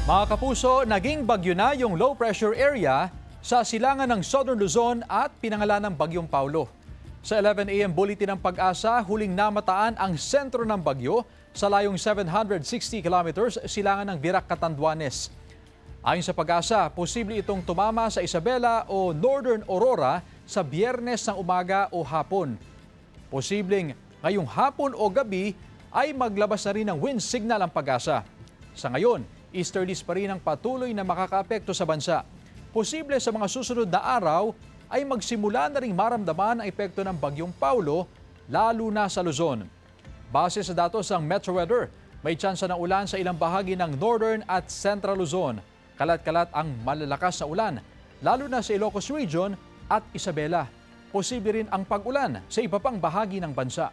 Mga kapuso, naging bagyo na yung low pressure area sa silangan ng Southern Luzon at pinangalan ng Bagyong Paulo. Sa 11 a.m. bulletin ng Pag-asa, huling namataan ang sentro ng bagyo sa layong 760 kilometers silangan ng Virac, Catanduanes. Ayon sa Pag-asa, posible itong tumama sa Isabela o Northern Aurora sa Biyernes ng umaga o hapon. Posibleng ngayong hapon o gabi ay maglabas na rin ng wind signal ang Pag-asa. Sa ngayon, easterlies pa rin ang patuloy na makakaapekto sa bansa. Posible sa mga susunod na araw ay magsimula na rin maramdaman ang epekto ng Bagyong Paulo, lalo na sa Luzon. Base sa datos ng Metro Weather, may tsansa ng ulan sa ilang bahagi ng Northern at Central Luzon. Kalat-kalat ang malalakas na ulan, lalo na sa Ilocos Region at Isabela. Posible rin ang pag-ulan sa iba pang bahagi ng bansa.